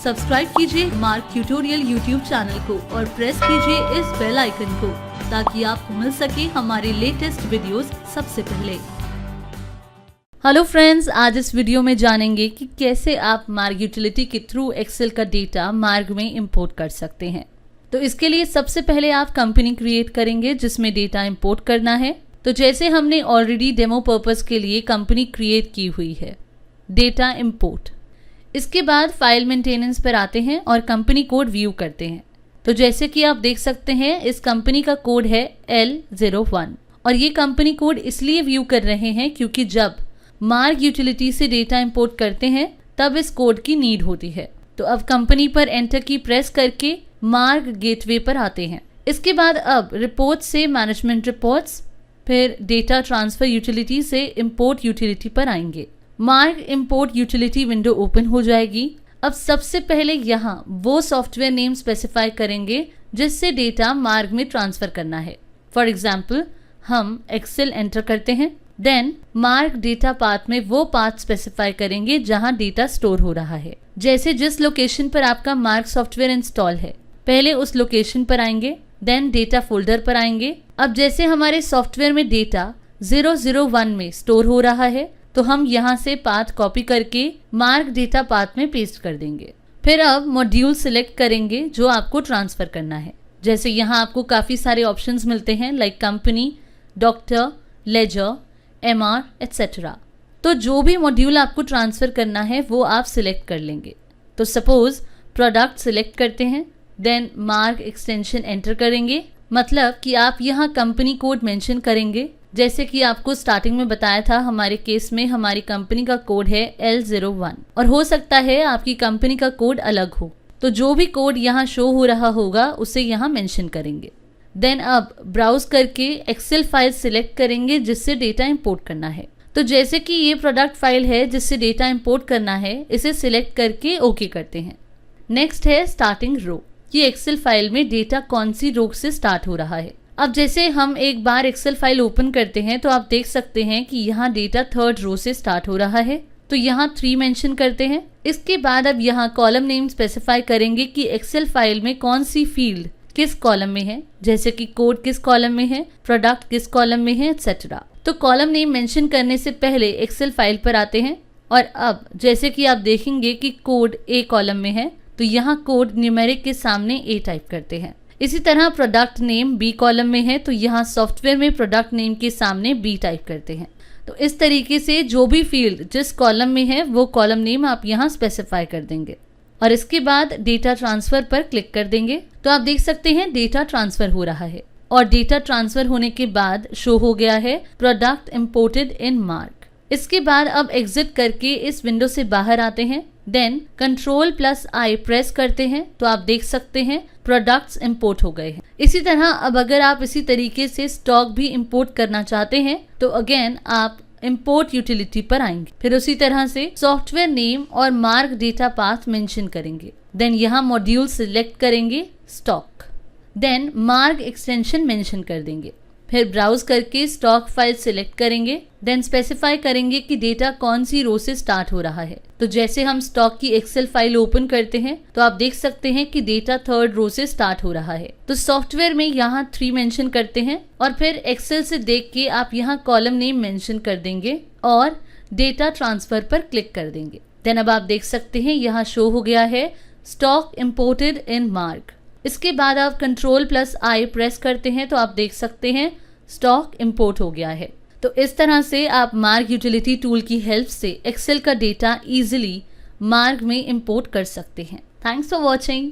Subscribe कीजिए mark tutorial YouTube channel को और प्रेस कीजिए इस बेल आइकन को ताकि आपको मिल सके हमारे लेटेस्ट वीडियोस सबसे पहले। हेलो फ्रेंड्स, आज इस वीडियो में जानेंगे कि कैसे आप मार्ग यूटिलिटी के थ्रू एक्सेल का डेटा मार्ग में इंपोर्ट कर सकते हैं। तो इसके लिए सबसे पहले आप कंपनी क्रिएट करेंगे जिसमें डेटा इंपोर्ट करना है। तो जैसे हमने ऑलरेडी डेमो पर्पस के लिए कंपनी क्रिएट की हुई है, डेटा इंपोर्ट। इसके बाद फाइल मेंटेनेंस पर आते हैं और कंपनी कोड व्यू करते हैं। तो जैसे कि आप देख सकते हैं इस कंपनी का कोड है L01 और ये कंपनी कोड इसलिए व्यू कर रहे हैं क्योंकि जब मार्ग यूटिलिटी से डेटा इंपोर्ट करते हैं तब इस कोड की नीड होती है। तो अब कंपनी पर एंटर की प्रेस करके मार्ग गेटवे पर आते हैं। इसके बाद अब रिपोर्ट से मैनेजमेंट रिपोर्ट्स, फिर डेटा ट्रांसफर यूटिलिटी से इंपोर्ट यूटिलिटी पर आएंगे। मार्ग इंपोर्ट यूटिलिटी विंडो ओपन हो जाएगी। अब सबसे पहले यहाँ वो सॉफ्टवेयर नेम स्पेसिफाई करेंगे जिससे डेटा मार्ग में ट्रांसफर करना है। फॉर एग्जाम्पल हम एक्सेल एंटर करते हैं, देन मार्ग डेटा पाथ में वो पाथ स्पेसिफाई करेंगे जहाँ डेटा स्टोर हो रहा है। जैसे जिस लोकेशन पर आपका मार्ग सॉफ्टवेयर इंस्टॉल है, पहले उस लोकेशन पर आएंगे, देन डेटा फोल्डर पर आएंगे। अब जैसे हमारे सॉफ्टवेयर में डेटा 001 में स्टोर हो रहा है तो हम यहाँ से पाथ कॉपी करके मार्ग डेटा पाथ में पेस्ट कर देंगे। फिर अब मॉड्यूल सिलेक्ट करेंगे जो आपको ट्रांसफर करना है। जैसे यहाँ आपको काफ़ी सारे ऑप्शंस मिलते हैं like company, doctor, laser, MR etcetera. तो जो भी मॉड्यूल आपको ट्रांसफ़र करना है वो आप सिलेक्ट कर लेंगे। तो सपोज प्रोडक्ट सिलेक्ट करते हैं, देन मार्ग एक्सटेंशन एंटर करेंगे, मतलब कि आप यहाँ कंपनी कोड मेंशन करेंगे। जैसे कि आपको स्टार्टिंग में बताया था, हमारे केस में हमारी कंपनी का कोड है L01 और हो सकता है आपकी कंपनी का कोड अलग हो। तो जो भी कोड यहाँ शो हो रहा होगा उसे यहाँ मेंशन करेंगे। देन अब ब्राउज करके एक्सेल फाइल सिलेक्ट करेंगे जिससे डेटा इंपोर्ट करना है। तो जैसे कि ये प्रोडक्ट फाइल है जिससे डेटा इंपोर्ट करना है, इसे सिलेक्ट करके ओके करते हैं। नेक्स्ट है स्टार्टिंग रो। ये एक्सेल फाइल में डेटा कौन सी रो से स्टार्ट हो रहा है। अब जैसे हम एक बार एक्सेल फाइल ओपन करते हैं तो आप देख सकते हैं कि यहाँ डेटा थर्ड रो से स्टार्ट हो रहा है, तो यहाँ 3 मेंशन करते हैं। इसके बाद अब यहाँ कॉलम नेम स्पेसिफाई करेंगे कि एक्सेल फाइल में कौन सी फील्ड किस कॉलम में है, जैसे कि कोड किस कॉलम में है, प्रोडक्ट किस कॉलम में है एट्सेट्रा। तो कॉलम नेम मेंशन करने से पहले एक्सेल फाइल पर आते हैं और अब जैसे कि आप देखेंगे कि कोड A कॉलम में है तो यहाँ कोड न्यूमेरिक के सामने A टाइप करते हैं। इसी तरह प्रोडक्ट नेम B कॉलम में है तो यहाँ सॉफ्टवेयर में प्रोडक्ट नेम के सामने B टाइप करते हैं। तो इस तरीके से जो भी फील्ड जिस कॉलम में है वो कॉलम नेम आप यहाँ स्पेसिफाई कर देंगे और इसके बाद डेटा ट्रांसफर पर क्लिक कर देंगे। तो आप देख सकते हैं डेटा ट्रांसफर हो रहा है और डेटा ट्रांसफर होने के बाद शो हो गया है प्रोडक्ट इंपोर्टेड इन मार्ग। इसके बाद अब एग्जिट करके इस विंडो से बाहर आते हैं, देन Ctrl+I प्रेस करते हैं तो आप देख सकते हैं प्रोडक्ट्स इंपोर्ट हो गए हैं। इसी तरह अब अगर आप इसी तरीके से स्टॉक भी इंपोर्ट करना चाहते हैं तो अगेन आप इंपोर्ट यूटिलिटी पर आएंगे, फिर उसी तरह से सॉफ्टवेयर नेम और मार्ग डेटा पाथ मेंशन करेंगे। देन यहाँ मॉड्यूल सिलेक्ट करेंगे स्टॉक, देन मार्ग एक्सटेंशन मेंशन कर देंगे, फिर ब्राउज करके स्टॉक फाइल सिलेक्ट करेंगे, देन स्पेसिफाई करेंगे कि डेटा कौन सी रो से स्टार्ट हो रहा है। तो जैसे हम स्टॉक की एक्सेल फाइल ओपन करते हैं तो आप देख सकते हैं कि डेटा थर्ड रो से स्टार्ट हो रहा है। तो सॉफ्टवेयर में यहाँ 3 मेंशन करते हैं और फिर एक्सेल से देख के आप यहाँ कॉलम नेम मेंशन कर देंगे और डेटा ट्रांसफर पर क्लिक कर देंगे। देन अब आप देख सकते हैं यहाँ शो हो गया है स्टॉक इंपोर्टेड इन मार्ग। इसके बाद आप Ctrl+I प्रेस करते हैं तो आप देख सकते हैं स्टॉक इंपोर्ट हो गया है। तो इस तरह से आप मार्ग यूटिलिटी टूल की हेल्प से एक्सेल का डेटा इजीली मार्ग में इंपोर्ट कर सकते हैं। Thanks for watching.